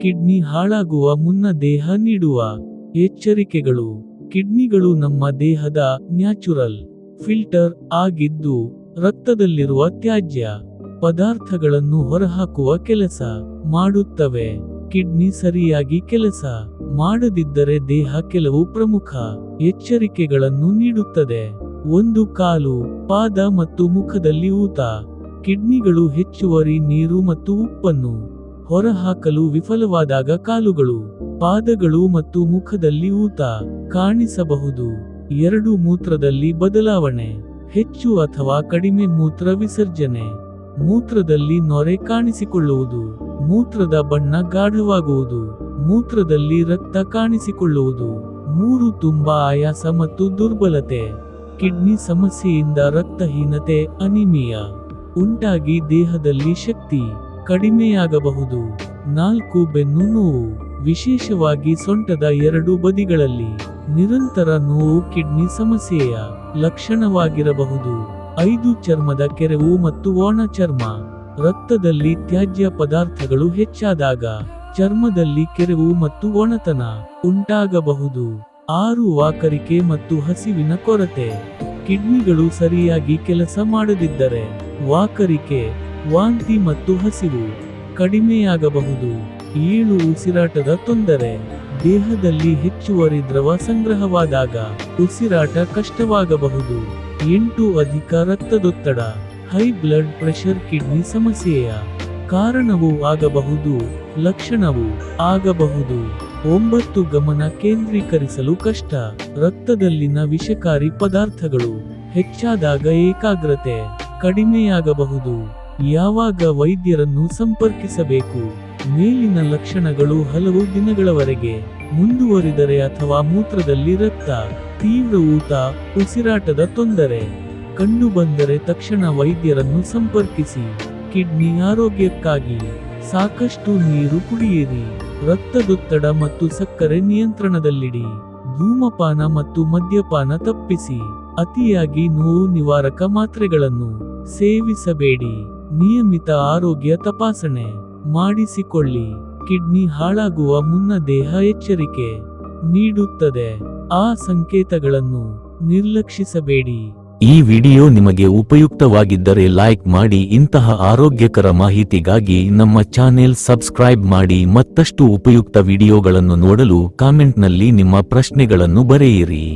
Kidney ಹಾಳಾಗುವ ಮುನ್ನ ದೇಹ ನೀಡುವ ಎಚ್ಚರಿಕೆಗಳು. ಕಿಡ್ನಿಗಳು ನಮ್ಮ ದೇಹದ ನ್ಯಾಚುರಲ್ ಫಿಲ್ಟರ್ ಆಗಿದ್ದು, ರಕ್ತದಲ್ಲಿರುವ ತ್ಯಾಜ್ಯ ಪದಾರ್ಥಗಳನ್ನು ಹೊರಹಾಕುವ ಕೆಲಸ ಮಾಡುತ್ತವೆ. ಕಿಡ್ನಿ ಸರಿಯಾಗಿ ಕೆಲಸ ಮಾಡದಿದ್ದರೆ ದೇಹ ಕೆಲವು ಪ್ರಮುಖ ಎಚ್ಚರಿಕೆಗಳನ್ನು ನೀಡುತ್ತದೆ. 1. ಕಾಲು, ಪಾದ ಮತ್ತು ಮುಖದಲ್ಲಿ ಊತ. ಕಿಡ್ನಿಗಳು ಹೆಚ್ಚುವರಿ ನೀರು ಮತ್ತು ಉಪ್ಪನ್ನು ಹೊರಹಾಕಲು ವಿಫಲವಾದಾಗ ಕಾಲುಗಳು, ಪಾದಗಳು ಮತ್ತು ಮುಖದಲ್ಲಿ ಊತ ಕಾಣಿಸಬಹುದು. 2. ಮೂತ್ರದಲ್ಲಿ ಬದಲಾವಣೆ, ಹೆಚ್ಚು ಅಥವಾ ಕಡಿಮೆ ಮೂತ್ರ ವಿಸರ್ಜನೆ. ಮೂತ್ರದಲ್ಲಿ ನೊರೆ ಕಾಣಿಸಿಕೊಳ್ಳುವುದು, ಮೂತ್ರದ ಬಣ್ಣ ಗಾಢವಾಗುವುದು, ಮೂತ್ರದಲ್ಲಿ ರಕ್ತ ಕಾಣಿಸಿಕೊಳ್ಳುವುದು. 3. ತುಂಬಾ ಆಯಾಸ ಮತ್ತು ದುರ್ಬಲತೆ. ಕಿಡ್ನಿ ಸಮಸ್ಯೆಯಿಂದ ರಕ್ತಹೀನತೆ ಅನಿಮಿಯಾ ಉಂಟಾಗಿ ದೇಹದಲ್ಲಿ ಶಕ್ತಿ ಕಡಿಮೆಯಾಗಬಹುದು. 4. ಬೆನ್ನು ನೋವು, ವಿಶೇಷವಾಗಿ ಸೊಂಟದ 2 ಬದಿಗಳಲ್ಲಿ. ನಿರಂತರ ನೋವು ಕಿಡ್ನಿ ಸಮಸ್ಯೆಯ ಲಕ್ಷಣವಾಗಿರಬಹುದು. 5. ಚರ್ಮದ ಕೆರೆವು ಮತ್ತು ಒಣ ಚರ್ಮ. ರಕ್ತದಲ್ಲಿ ತ್ಯಾಜ್ಯ ಪದಾರ್ಥಗಳು ಹೆಚ್ಚಾದಾಗ ಚರ್ಮದಲ್ಲಿ ಕೆರೆವು ಮತ್ತು ಒಣತನ ಉಂಟಾಗಬಹುದು. 6. ವಾಕರಿಕೆ ಮತ್ತು ಹಸಿವಿನ ಕೊರತೆ. ಕಿಡ್ನಿಗಳು ಸರಿಯಾಗಿ ಕೆಲಸ ಮಾಡದಿದ್ದರೆ ವಾಕರಿಕೆ, ವಾಂತಿ ಮತ್ತು ಹಸಿವು ಕಡಿಮೆಯಾಗಬಹುದು. 7. ಉಸಿರಾಟದ ತೊಂದರೆ. ದೇಹದಲ್ಲಿ ಹೆಚ್ಚುವರಿ ದ್ರವ ಸಂಗ್ರಹವಾದಾಗ ಉಸಿರಾಟ ಕಷ್ಟವಾಗಬಹುದು. 8. ಅಧಿಕ ರಕ್ತದೊತ್ತಡ, ಹೈ ಬ್ಲಡ್ ಪ್ರೆಷರ್ ಕಿಡ್ನಿ ಸಮಸ್ಯೆಯ ಕಾರಣವೂ ಆಗಬಹುದು, ಲಕ್ಷಣವೂ ಆಗಬಹುದು. 9. ಗಮನ ಕೇಂದ್ರೀಕರಿಸಲು ಕಷ್ಟ. ರಕ್ತದಲ್ಲಿನ ವಿಷಕಾರಿ ಪದಾರ್ಥಗಳು ಹೆಚ್ಚಾದಾಗ ಏಕಾಗ್ರತೆ ಕಡಿಮೆಯಾಗಬಹುದು. ಯಾವಾಗ ವೈದ್ಯರನ್ನು ಸಂಪರ್ಕಿಸಬೇಕು? ಮೇಲಿನ ಲಕ್ಷಣಗಳು ಹಲವು ದಿನಗಳವರೆಗೆ ಮುಂದುವರಿದರೆ ಅಥವಾ ಮೂತ್ರದಲ್ಲಿ ರಕ್ತ, ತೀವ್ರ ಊತ, ಉಸಿರಾಟದ ತೊಂದರೆ ಕಂಡುಬಂದರೆ ತಕ್ಷಣ ವೈದ್ಯರನ್ನು ಸಂಪರ್ಕಿಸಿ. ಕಿಡ್ನಿ ಆರೋಗ್ಯಕ್ಕಾಗಿ ಸಾಕಷ್ಟು ನೀರು ಕುಡಿಯಿರಿ. ರಕ್ತದೊತ್ತಡ ಮತ್ತು ಸಕ್ಕರೆ ನಿಯಂತ್ರಣದಲ್ಲಿಡಿ. ಧೂಮಪಾನ ಮತ್ತು ಮದ್ಯಪಾನ ತಪ್ಪಿಸಿ. ಅತಿಯಾಗಿ ನೋವು ನಿವಾರಕ ಮಾತ್ರೆಗಳನ್ನು ಸೇವಿಸಬೇಡಿ. ನಿಯಮಿತ ಆರೋಗ್ಯ ತಪಾಸಣೆ ಮಾಡಿಸಿಕೊಳ್ಳಿ. ಕಿಡ್ನಿ ಹಾಳಾಗುವ ಮುನ್ನ ದೇಹ ಎಚ್ಚರಿಕೆ ನೀಡುತ್ತದೆ. ಆ ಸಂಕೇತಗಳನ್ನು ನಿರ್ಲಕ್ಷಿಸಬೇಡಿ. ಈ ವಿಡಿಯೋ ನಿಮಗೆ ಉಪಯುಕ್ತವಾಗಿದ್ದರೆ ಲೈಕ್ ಮಾಡಿ. ಇಂತಹ ಆರೋಗ್ಯಕರ ಮಾಹಿತಿಗಾಗಿ ನಮ್ಮ ಚಾನೆಲ್ ಸಬ್ಸ್ಕ್ರೈಬ್ ಮಾಡಿ. ಮತ್ತಷ್ಟು ಉಪಯುಕ್ತ ವಿಡಿಯೋಗಳನ್ನು ನೋಡಲು ಕಾಮೆಂಟ್ನಲ್ಲಿ ನಿಮ್ಮ ಪ್ರಶ್ನೆಗಳನ್ನು ಬರೆಯಿರಿ.